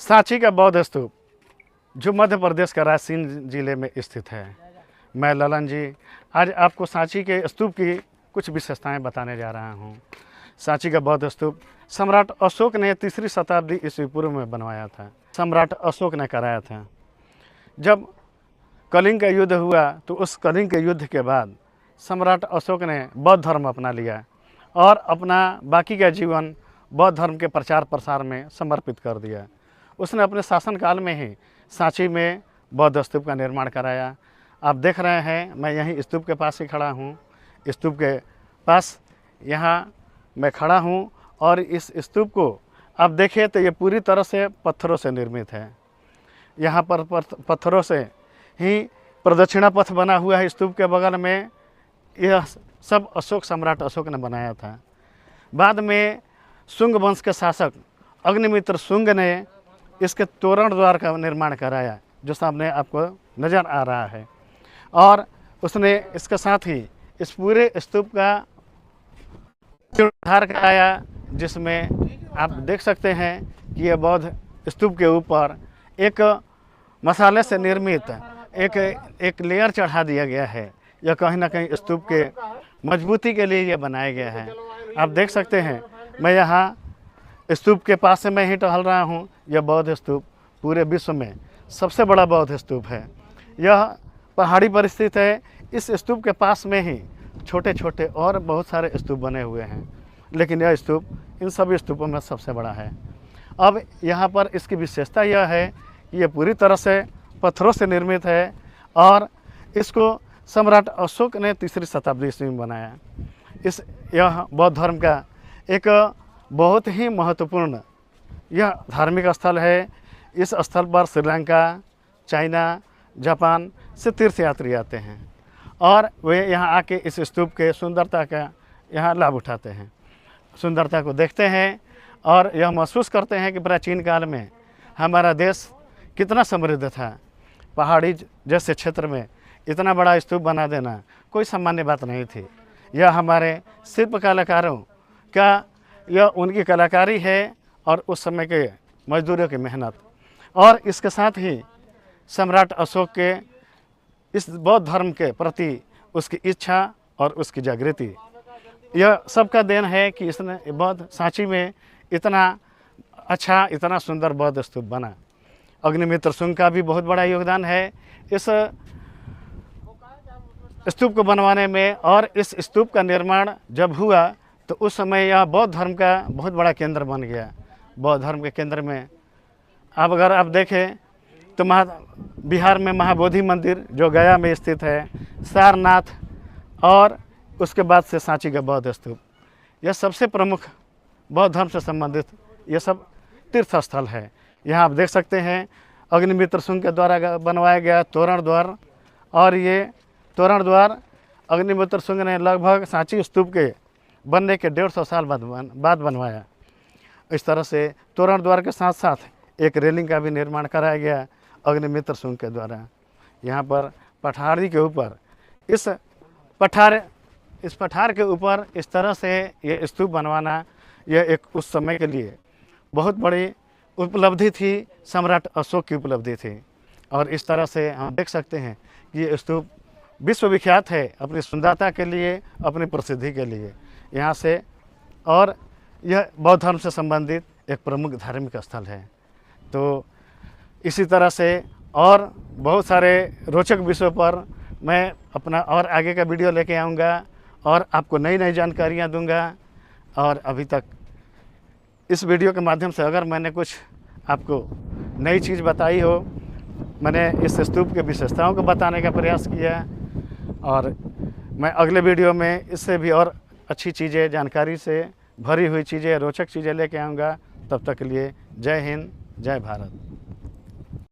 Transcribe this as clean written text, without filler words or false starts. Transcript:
सांची का बौद्ध स्तूप जो मध्य प्रदेश का रायसेन जिले में स्थित है। मैं ललन जी आज आपको सांची के स्तूप की कुछ विशेषताएं बताने जा रहा हूं। सांची का बौद्ध स्तूप सम्राट अशोक ने 3री शताब्दी ईस्वी पूर्व में बनवाया था। सम्राट अशोक ने कराया था। जब कलिंग का युद्ध हुआ तो उस कलिंग के युद्ध के बाद सम्राट अशोक ने बौद्ध धर्म अपना लिया और अपना बाकी का जीवन बौद्ध धर्म के प्रचार प्रसार में समर्पित कर दिया। उसने अपने शासनकाल में ही सांची में बौद्ध स्तूप का निर्माण कराया। आप देख रहे हैं मैं यहीं स्तूप के पास ही खड़ा हूँ। स्तूप के पास यहाँ मैं खड़ा हूँ और इस स्तूप को आप देखें तो ये पूरी तरह से पत्थरों से निर्मित है। यहाँ पर पत्थरों से ही प्रदक्षिणा पथ बना हुआ है। स्तूप के बगल में यह सब अशोक सम्राट अशोक ने बनाया था। बाद में शुंग वंश के शासक अग्निमित्र शुंग ने इसके तोरण द्वार का निर्माण कराया जो सामने आपको नज़र आ रहा है। और उसने इसके साथ ही इस पूरे स्तूप का जीर्णोद्धार कराया जिसमें आप देख सकते हैं कि यह बौद्ध स्तूप के ऊपर एक मसाले से निर्मित एक लेयर चढ़ा दिया गया है। यह कहीं ना कहीं स्तूप के मजबूती के लिए यह बनाया गया है। आप देख सकते हैं मैं यहाँ स्तूप के पास से मैं ही टहल रहा हूँ। यह बौद्ध स्तूप पूरे विश्व में सबसे बड़ा बौद्ध स्तूप है। यह पहाड़ी पर स्थित है। इस स्तूप के पास में ही छोटे छोटे और बहुत सारे स्तूप बने हुए हैं, लेकिन यह स्तूप इन सभी स्तूपों में सबसे बड़ा है। अब यहाँ पर इसकी विशेषता यह है कि यह पूरी तरह से पत्थरों से निर्मित है और इसको सम्राट अशोक ने 3री शताब्दी ईस्वी में बनाया। यह बौद्ध धर्म का एक बहुत ही महत्वपूर्ण यह धार्मिक स्थल है। इस स्थल पर श्रीलंका, चाइना, जापान से तीर्थयात्री आते हैं और वे यहाँ आके इस स्तूप के सुंदरता का यहाँ लाभ उठाते हैं, सुंदरता को देखते हैं और यह महसूस करते हैं कि प्राचीन काल में हमारा देश कितना समृद्ध था। पहाड़ी जैसे क्षेत्र में इतना बड़ा स्तूप बना देना कोई सामान्य बात नहीं थी। यह हमारे शिल्प कलाकारों का यह उनकी कलाकारी है और उस समय के मजदूरों की मेहनत और इसके साथ ही सम्राट अशोक के इस बौद्ध धर्म के प्रति उसकी इच्छा और उसकी जागृति, यह सबका देन है कि इसने बौद्ध सांची में इतना अच्छा इतना सुंदर बौद्ध स्तूप बना। अग्निमित्र शुंग का भी बहुत बड़ा योगदान है इस स्तूप को बनवाने में। और इस स्तूप का निर्माण जब हुआ तो उस समय यह बौद्ध धर्म का बहुत बड़ा केंद्र बन गया। बौद्ध धर्म के केंद्र में अब अगर आप देखें तो बिहार में महाबोधि मंदिर जो गया में स्थित है, सारनाथ और उसके बाद से सांची का बौद्ध स्तूप, यह सबसे प्रमुख बौद्ध धर्म से संबंधित ये सब तीर्थ स्थल है। यहाँ आप देख सकते हैं अग्निमित्र शुंग के द्वारा बनवाया गया तोरण द्वार और ये तोरण द्वार अग्निमित्र शुंग ने लगभग सांची स्तूप के बनने के 150 साल बाद बनवाया। इस तरह से तोरण द्वार के साथ साथ एक रेलिंग का भी निर्माण कराया गया अग्निमित्र शुंग के द्वारा। यहाँ पर पठारी के ऊपर इस पठार के ऊपर इस तरह से ये स्तूप बनवाना यह एक उस समय के लिए बहुत बड़ी उपलब्धि थी, सम्राट अशोक की उपलब्धि थी। और इस तरह से हम देख सकते हैं कि ये स्तूप विश्वविख्यात है अपनी सुंदरता के लिए, अपनी प्रसिद्धि के लिए यहाँ से। और यह बौद्ध धर्म से संबंधित एक प्रमुख धार्मिक स्थल है। तो इसी तरह से और बहुत सारे रोचक विषयों पर मैं अपना और आगे का वीडियो लेके आऊँगा और आपको नई नई जानकारियाँ दूंगा। और अभी तक इस वीडियो के माध्यम से अगर मैंने कुछ आपको नई चीज़ बताई हो, मैंने इस स्तूप के विशेषताओं को बताने का प्रयास किया और मैं अगले वीडियो में इससे भी और अच्छी चीज़ें, जानकारी से भरी हुई चीज़ें, रोचक चीज़ें लेके आऊँगा। तब तक के लिए जय हिंद, जय भारत।